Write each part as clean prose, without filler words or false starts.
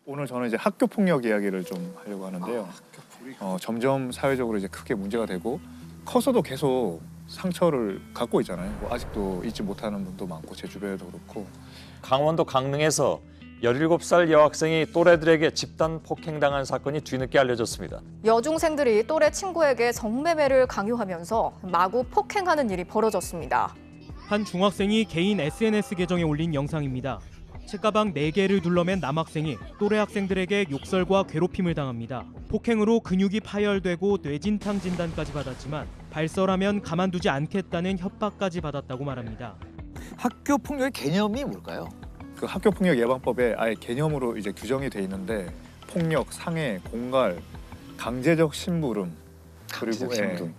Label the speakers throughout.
Speaker 1: 오늘 저는 이제 학교 폭력 이야기를 좀 하려고 하는데요. 점점 사회적으로 이제 크게 문제가 되고 커서도 계속 상처를 갖고 있잖아요. 뭐 아직도 잊지 못하는 분도 많고 제 주변에도 그렇고.
Speaker 2: 강원도 강릉에서 17살 여학생이 또래들에게 집단 폭행당한 사건이 뒤늦게 알려졌습니다.
Speaker 3: 여중생들이 또래 친구에게 성매매를 강요하면서 마구 폭행하는 일이 벌어졌습니다.
Speaker 4: 한 중학생이 개인 SNS 계정에 올린 영상입니다. 책가방 4개를 둘러맨 남학생이 또래 학생들에게 욕설과 괴롭힘을 당합니다. 폭행으로 근육이 파열되고 뇌진탕 진단까지 받았지만 발설하면 가만두지 않겠다는 협박까지 받았다고 말합니다.
Speaker 5: 학교 폭력의 개념이 뭘까요?
Speaker 1: 그 학교 폭력 예방법에 아예 개념으로 이제 규정이 돼 있는데 폭력, 상해, 공갈, 강제적 심부름 그리고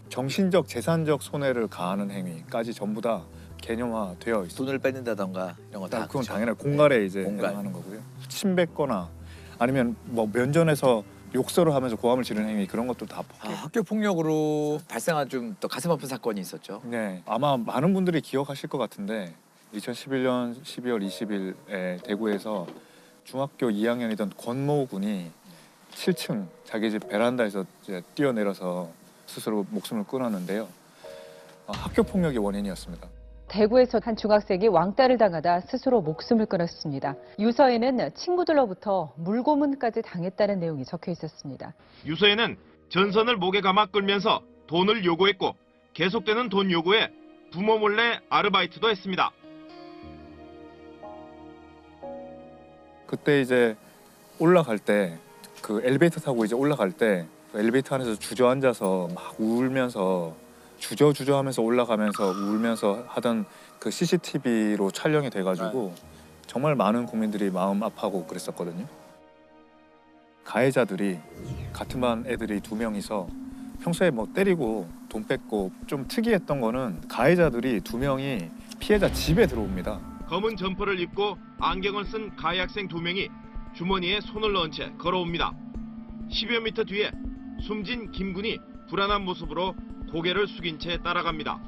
Speaker 1: 정신적, 재산적 손해를 가하는 행위까지 전부 다 개념화되어 있어요.
Speaker 5: 돈을 뺏는다던가 이런 거 다.
Speaker 1: 그건 당연히 공갈에 이제
Speaker 5: 공갈.
Speaker 1: 해당하는 거고요. 침 뱉거나 아니면 뭐 면전에서 욕설을 하면서 고함을 지르는 행위 그런 것도 다 폭행.
Speaker 5: 학교 폭력으로 발생한 좀 또 가슴 아픈 사건이 있었죠.
Speaker 1: 네, 아마 많은 분들이 기억하실 것 같은데 2011년 12월 20일에 대구에서 중학교 2학년이던 권모 군이 7층 자기 집 베란다에서 이제 뛰어내려서 스스로 목숨을 끊었는데요. 학교 폭력이 원인이었습니다.
Speaker 6: 대구에서 한 중학생이 왕따를 당하다 스스로 목숨을 끊었습니다. 유서에는 친구들로부터 물고문까지 당했다는 내용이 적혀 있었습니다.
Speaker 7: 유서에는 전선을 목에 감아 끌면서 돈을 요구했고 계속되는 돈 요구에 부모 몰래 아르바이트도 했습니다.
Speaker 1: 그때 이제 올라갈 때 그 엘리베이터 타고 이제 올라갈 때 엘리베이터 안에서 주저앉아서 막 울면서 주저주저 하면서 올라가면서 울면서 하던 그 CCTV로 촬영이 돼가지고 정말 많은 국민들이 마음 아파하고 그랬었거든요. 가해자들이 같은 반 애들이 2명이서 평소에 뭐 때리고 돈 뺏고 좀 특이했던 거는 가해자들이 2명이 피해자 집에 들어옵니다.
Speaker 7: 검은 점퍼를 입고 안경을 쓴 가해 학생 2명이 주머니에 손을 넣은 채 걸어옵니다. 10여 미터 뒤에 숨진 김군이 불안한 모습으로 고개를 숙인 채 따라갑니다.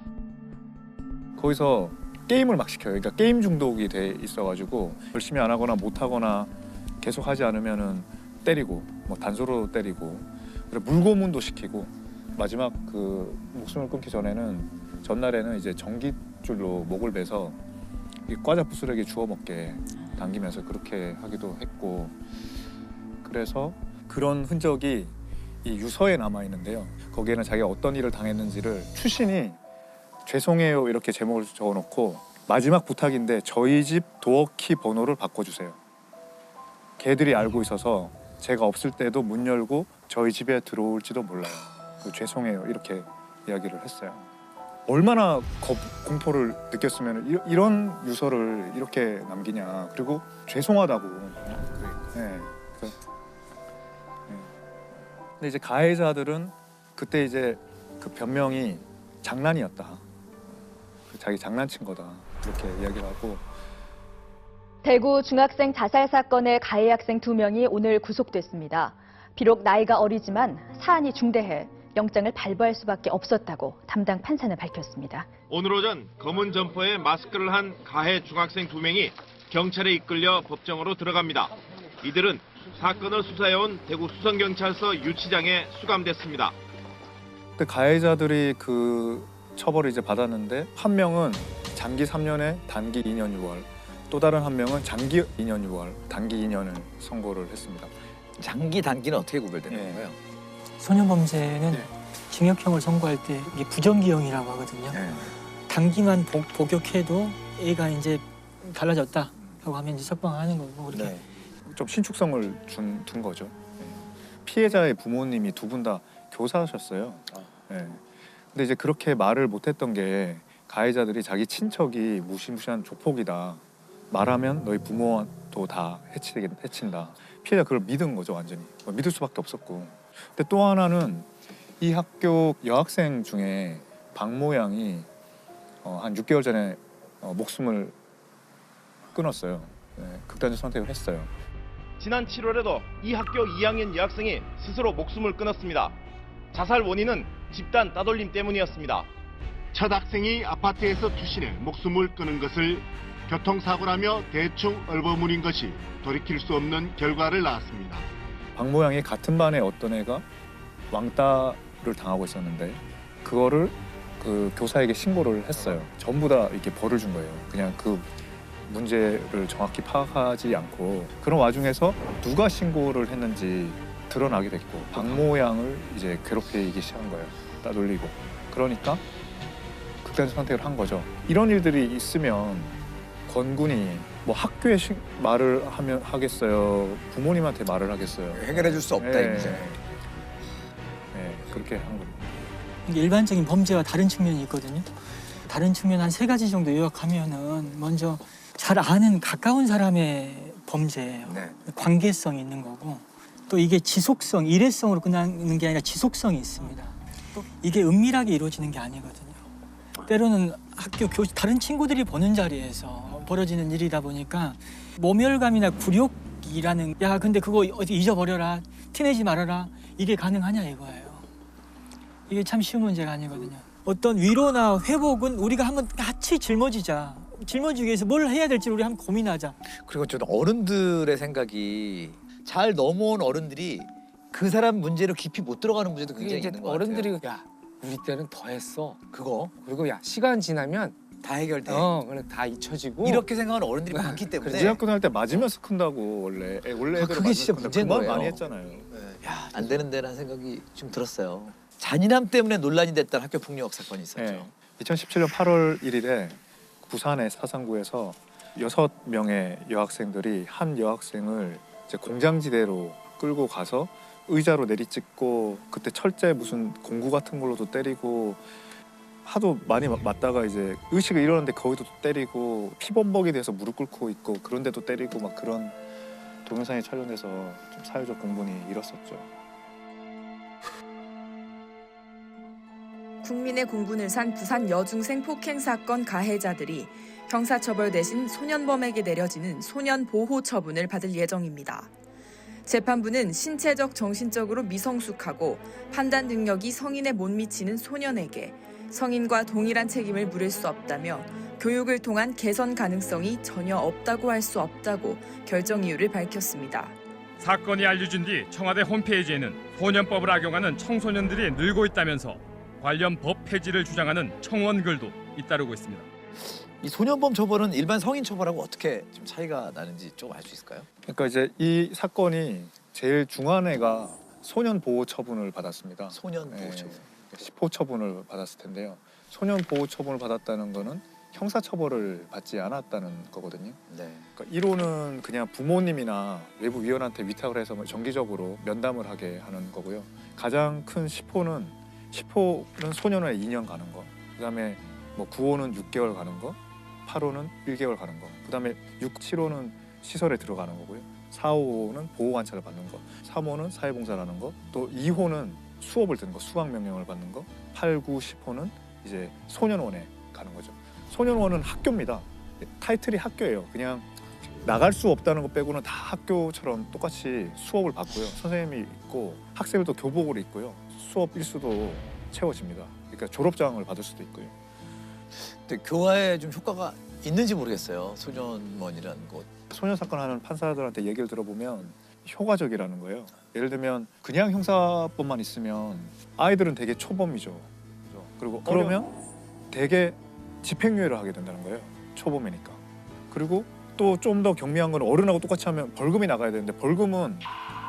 Speaker 1: 거기서 게임을 막 시켜요. 그러니까 게임 중독이 돼 있어가지고 열심히 안 하거나 못 하거나 계속 하지 않으면은 때리고 뭐 단소로 때리고 그리고 물고문도 시키고 마지막 그 목숨을 끊기 전에는 전날에는 이제 전깃줄로 목을 베서 이 과자 부스러기 주워 먹게 당기면서 그렇게 하기도 했고 그래서 그런 흔적이 이 유서에 남아 있는데요. 거기에는 자기가 어떤 일을 당했는지를 추신이 죄송해요 이렇게 제목을 적어놓고 마지막 부탁인데 저희 집 도어키 번호를 바꿔주세요. 걔들이 알고 있어서 제가 없을 때도 문 열고 저희 집에 들어올지도 몰라요. 죄송해요 이렇게 이야기를 했어요. 얼마나 공포를 느꼈으면 이런 유서를 이렇게 남기냐. 그리고 죄송하다고. 네. 근데 이제 가해자들은 그때 이제 그 변명이 장난이었다. 자기 장난친 거다. 이렇게 이야기를 하고.
Speaker 6: 대구 중학생 자살 사건의 가해 학생 2명이 오늘 구속됐습니다. 비록 나이가 어리지만 사안이 중대해 영장을 발부할 수밖에 없었다고 담당 판사는 밝혔습니다.
Speaker 7: 오늘 오전 검은 점퍼에 마스크를 한 가해 중학생 2명이 경찰에 이끌려 법정으로 들어갑니다. 이들은 사건을 수사해온 대구 수성경찰서 유치장에 수감됐습니다.
Speaker 1: 그때 가해자들이 그 처벌을 이제 받았는데 한 명은 장기 3년에 단기 2년 6월, 또 다른 한 명은 장기 2년 6월, 단기 2년을 선고를 했습니다.
Speaker 5: 장기 단기는 어떻게 구별되는 건가요?
Speaker 8: 소년범죄는 징역형을 선고할 때 이게 부정기형이라고 하거든요. 단기만 복역해도 애가 이제 달라졌다라고 하면 이제 석방하는 거고 그렇게.
Speaker 1: 좀 신축성을 둔 거죠. 피해자의 부모님이 2분 다 교사하셨어요. 근데 이제 그렇게 말을 못했던 게 가해자들이 자기 친척이 무시무시한 조폭이다. 말하면 너희 부모도 다 해친다. 피해자 그걸 믿은 거죠 완전히. 믿을 수밖에 없었고. 근데 또 하나는 이 학교 여학생 중에 박모 양이 한 6개월 전에 목숨을 끊었어요. 극단적 선택을 했어요.
Speaker 7: 지난 7월에도 이 학교 2학년 여학생이 스스로 목숨을 끊었습니다. 자살 원인은 집단 따돌림 때문이었습니다. 첫 학생이 아파트에서 투신해 목숨을 끊은 것을 교통사고라며 대충 얼버무린 것이 돌이킬 수 없는 결과를 낳았습니다.
Speaker 1: 박 모양이 같은 반에 어떤 애가 왕따를 당하고 있었는데 그거를 그 교사에게 신고를 했어요. 전부 다 이렇게 벌을 준 거예요. 그냥 그 문제를 정확히 파악하지 않고 그런 와중에서 누가 신고를 했는지 드러나게 됐고 박 모양을 이제 괴롭히기 시작한 거예요. 따돌리고. 그러니까 극단적 선택을 한 거죠. 이런 일들이 있으면 권군이 뭐 학교에 말을 하면 하겠어요? 부모님한테 말을 하겠어요?
Speaker 5: 해결해 줄 수 없다 이 문제.
Speaker 1: 그렇게 한 겁니다.
Speaker 8: 이게 일반적인 범죄와 다른 측면이 있거든요. 다른 측면 한 3가지 정도 요약하면은 먼저 잘 아는 가까운 사람의 범죄예요.
Speaker 5: 네.
Speaker 8: 관계성이 있는 거고 또 이게 지속성, 일회성으로 끝나는 게 아니라 지속성이 있습니다. 또 이게 은밀하게 이루어지는 게 아니거든요. 때로는 학교 다른 친구들이 보는 자리에서 벌어지는 일이다 보니까 모멸감이나 굴욕이라는 야 근데 그거 어디 잊어버려라 티내지 말아라 이게 가능하냐 이거예요. 이게 참 쉬운 문제가 아니거든요. 어떤 위로나 회복은 우리가 한번 같이 짊어지자. 짊어지기 위해서 뭘 해야 될지 우리 한번 고민하자.
Speaker 5: 그리고 좀 어른들의 생각이 잘 넘어온 어른들이 그 사람 문제로 깊이 못 들어가는 문제도
Speaker 9: 그게
Speaker 5: 굉장히
Speaker 9: 이제
Speaker 5: 있는 것
Speaker 9: 어른들이
Speaker 5: 같아요.
Speaker 9: 야 우리 때는 더 했어.
Speaker 5: 그거
Speaker 9: 그리고 야 시간 지나면
Speaker 5: 다 해결돼.
Speaker 9: 그냥 다 잊혀지고
Speaker 5: 이렇게 생각하는 어른들이 많기 때문에.
Speaker 1: 대학교 다닐 때 맞으면서 큰다고 원래 원래 애들
Speaker 5: 그게 진짜 문제인
Speaker 1: 그만
Speaker 5: 거예요.
Speaker 1: 많이 했잖아요.
Speaker 5: 야, 안 되는데라는 생각이 좀 들었어요. 잔인함 때문에 논란이 됐던 학교 폭력 사건이 있었죠.
Speaker 1: 네. 2017년 8월 1일에 부산의 사상구에서 6명의 여학생들이 한 여학생을 이제 공장지대로 끌고 가서 의자로 내리찍고 그때 철제 무슨 공구 같은 걸로도 때리고 하도 많이 맞다가 이제 의식을 잃었는데 거기도 또 때리고 피범벅이 돼서 무릎 꿇고 있고 그런데도 때리고 막 그런 동영상이 촬영돼서 좀 사회적 공분이 일었었죠.
Speaker 10: 국민의 공분을 산 부산 여중생 폭행 사건 가해자들이 형사처벌 대신 소년범에게 내려지는 소년보호 처분을 받을 예정입니다. 재판부는 신체적, 정신적으로 미성숙하고 판단 능력이 성인에 못 미치는 소년에게 성인과 동일한 책임을 물을 수 없다며 교육을 통한 개선 가능성이 전혀 없다고 할 수 없다고 결정 이유를 밝혔습니다.
Speaker 11: 사건이 알려진 뒤 청와대 홈페이지에는 소년법을 악용하는 청소년들이 늘고 있다면서 관련 법 폐지를 주장하는 청원글도 잇따르고 있습니다.
Speaker 5: 이 소년범 처벌은 일반 성인 처벌하고 어떻게 좀 차이가 나는지 좀 알 수 있을까요?
Speaker 1: 그러니까 이제 이 사건이 제일 중한 애가 소년 보호 처분을 받았습니다.
Speaker 5: 소년 보호 처분.
Speaker 1: 10호 처분을 받았을 텐데요. 소년 보호 처분을 받았다는 거는 형사 처벌을 받지 않았다는 거거든요.
Speaker 5: 네.
Speaker 1: 그러니까 이론은 그냥 부모님이나 외부 위원한테 위탁을 해서 정기적으로 면담을 하게 하는 거고요. 가장 큰 10호는 소년원에 2년 가는 거. 그다음에 뭐 9호는 6개월 가는 거. 8호는 1개월 가는 거. 그다음에 6, 7호는 시설에 들어가는 거고요. 4, 5호는 보호 관찰을 받는 거. 3호는 사회봉사를 하는 거. 또 2호는 수업을 듣는 거, 수강 명령을 받는 거. 8, 9, 10호는 이제 소년원에 가는 거죠. 소년원은 학교입니다. 타이틀이 학교예요. 그냥 나갈 수 없다는 것 빼고는 다 학교처럼 똑같이 수업을 받고요. 선생님이 있고 학생들도 교복을 입고요. 수업 일수도 채워집니다. 그러니까 졸업장을 받을 수도 있고요.
Speaker 5: 근데 교화에 좀 효과가 있는지 모르겠어요. 소년원이라는 곳.
Speaker 1: 소년 사건 하는 판사들한테 얘기를 들어보면 효과적이라는 거예요. 예를 들면 그냥 형사법만 있으면 아이들은 되게 초범이죠. 그죠? 그리고 그러면 되게 집행유예를 하게 된다는 거예요. 초범이니까. 그리고 또 좀 더 경미한 건 어른하고 똑같이 하면 벌금이 나가야 되는데 벌금은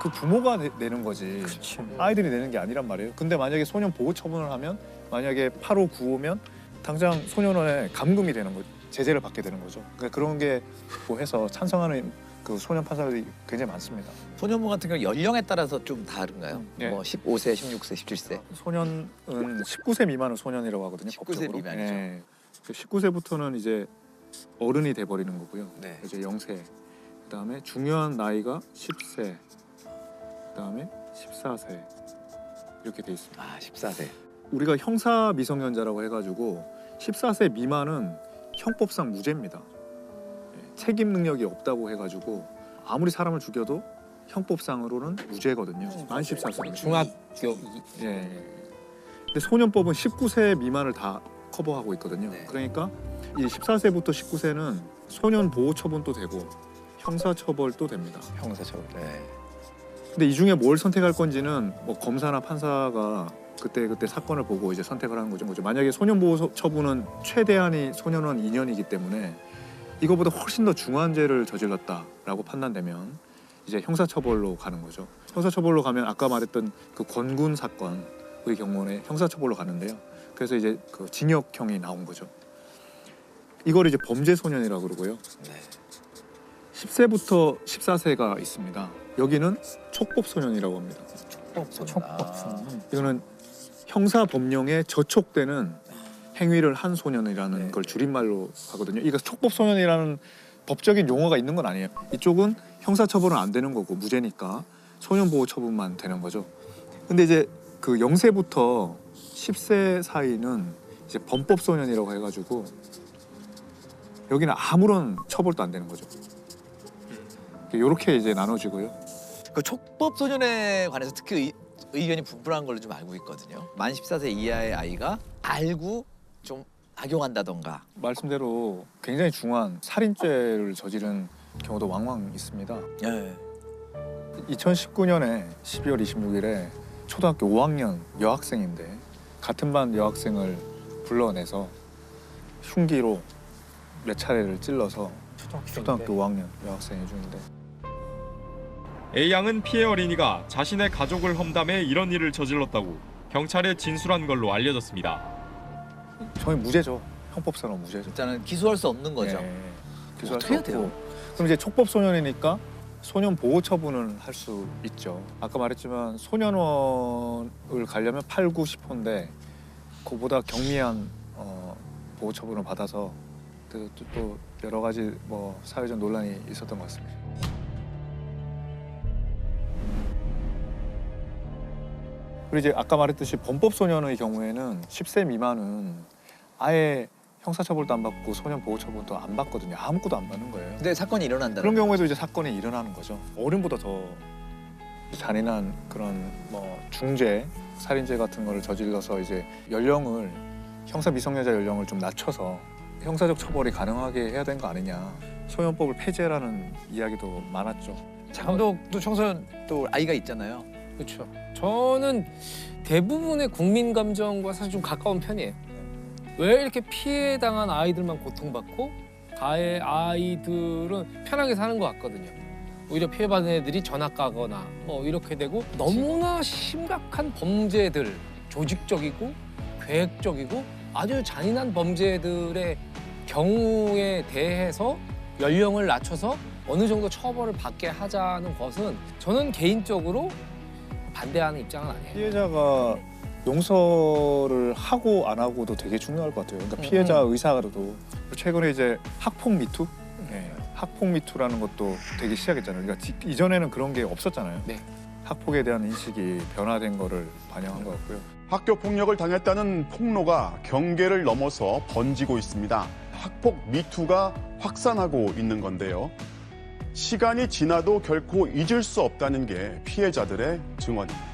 Speaker 1: 그 부모가 내는 거지.
Speaker 8: 그렇죠.
Speaker 1: 아이들이 내는 게 아니란 말이에요. 근데 만약에 소년 보호 처분을 하면 만약에 8호, 9호면 당장 소년원에 감금이 되는 거죠. 제재를 받게 되는 거죠. 그러니까 그런 게 뭐 해서 찬성하는 그 소년 판사들이 굉장히 많습니다.
Speaker 5: 소년범 같은 경우 연령에 따라서 좀 다른가요?
Speaker 1: 네.
Speaker 5: 뭐 15세, 16세, 17세.
Speaker 1: 소년은 19세 미만은 소년이라고 하거든요.
Speaker 5: 19세
Speaker 1: 법적으로.
Speaker 5: 미만이죠.
Speaker 1: 네. 19세부터는 이제 어른이 돼 버리는 거고요.
Speaker 5: 네.
Speaker 1: 이제 0세. 그다음에 중요한 나이가 10세. 그다음에 14세. 이렇게 돼 있습니다.
Speaker 5: 아, 14세.
Speaker 1: 우리가 형사 미성년자라고 해가지고 14세 미만은 형법상 무죄입니다. 책임 능력이 없다고 해가지고 아무리 사람을 죽여도 형법상으로는 무죄거든요. 만 14세.
Speaker 9: 중학교
Speaker 1: 예. 근데 소년법은 19세 미만을 다 커버하고 있거든요.
Speaker 5: 네.
Speaker 1: 그러니까 이 14세부터 19세는 소년 보호 처분도 되고 형사 처벌도 됩니다.
Speaker 5: 형사처벌. 네.
Speaker 1: 근데 이 중에 뭘 선택할 건지는 뭐 검사나 판사가 그때 사건을 보고 이제 선택을 하는 거죠. 만약에 소년 보호 처분은 최대한이 소년원 2년이기 때문에 이거보다 훨씬 더 중한 죄를 저질렀다라고 판단되면 이제 형사처벌로 가는 거죠. 형사처벌로 가면 아까 말했던 그 권군 사건의 경우는 형사처벌로 가는데요. 그래서 이제 그 징역형이 나온 거죠. 이걸 이제 범죄소년이라고 그러고요. 10세부터 14세가 있습니다. 여기는 촉법소년이라고 합니다.
Speaker 8: 촉법소년.
Speaker 1: 이거는 형사법령에 저촉되는 행위를 한 소년이라는 걸 줄임말로 하거든요. 이거 촉법소년이라는 법적인 용어가 있는 건 아니에요. 이쪽은 형사처벌은 안 되는 거고 무죄니까 소년보호 처분만 되는 거죠. 근데 이제 그 0세부터 10세 사이는 이제 범법소년이라고 해가지고 여기는 아무런 처벌도 안 되는 거죠. 이렇게 이제 나눠지고요.
Speaker 5: 그 촉법소년에 관해서 특히 의견이 분분한 걸로 좀 알고 있거든요. 만 14세 이하의 아이가 알고 좀 악용한다던가.
Speaker 1: 말씀대로 굉장히 중한 살인죄를 저지른 경우도 왕왕 있습니다.
Speaker 5: 네.
Speaker 1: 2019년에 12월 26일에 초등학교 5학년 여학생인데 같은 반 여학생을 불러내서 흉기로 몇 차례를 찔러서 초등학교 5학년 여학생이 중인데
Speaker 11: A양은 피해 어린이가 자신의 가족을 험담해 이런 일을 저질렀다고 경찰에 진술한 걸로 알려졌습니다.
Speaker 1: 저희 무죄죠. 형법상은 무죄죠.
Speaker 5: 일단은 기소할 수 없는 거죠.
Speaker 1: 네, 기소할 수
Speaker 5: 어떻게
Speaker 1: 없고.
Speaker 5: 돼요?
Speaker 1: 그럼 이제 촉법소년이니까 소년 보호 처분을 할 수 있죠. 아까 말했지만 소년원을 가려면 8, 9, 10호인데 그보다 경미한 보호 처분을 받아서 또 여러 가지 뭐 사회적 논란이 있었던 것 같습니다. 그리고 이제 아까 말했듯이 범법소년의 경우에는 10세 미만은 아예 형사처벌도 안 받고 소년 보호 처분도 안 받거든요. 아무것도 안 받는 거예요.
Speaker 5: 근데 사건이 일어난다.
Speaker 1: 그런 경우에도 이제 사건이 일어나는 거죠. 어른보다 더 잔인한 그런 뭐 중죄, 살인죄 같은 거를 저질러서 이제 연령을 형사 미성년자 연령을 좀 낮춰서 형사적 처벌이 가능하게 해야 되는 거 아니냐. 소년법을 폐지라는 이야기도 많았죠.
Speaker 5: 장감독도 청소년 또 아이가 있잖아요.
Speaker 9: 그렇죠. 저는 대부분의 국민 감정과 사실 좀 가까운 편이에요. 왜 이렇게 피해당한 아이들만 고통받고 가해 아이들은 편하게 사는 것 같거든요. 오히려 피해받은 애들이 전학 가거나 뭐 이렇게 되고 너무나 심각한 범죄들, 조직적이고 계획적이고 아주 잔인한 범죄들의 경우에 대해서 연령을 낮춰서 어느 정도 처벌을 받게 하자는 것은 저는 개인적으로 반대하는 입장은 아니에요.
Speaker 1: 피해자가 용서를 하고 안 하고도 되게 중요할 것 같아요. 그러니까 피해자 의사가도 최근에 이제 학폭 미투, 학폭 미투라는 것도 되게 시작했잖아요. 그러니까 이전에는 그런 게 없었잖아요.
Speaker 9: 네.
Speaker 1: 학폭에 대한 인식이 변화된 거를 반영한 것 같고요.
Speaker 12: 학교 폭력을 당했다는 폭로가 경계를 넘어서 번지고 있습니다. 학폭 미투가 확산하고 있는 건데요. 시간이 지나도 결코 잊을 수 없다는 게 피해자들의 증언입니다.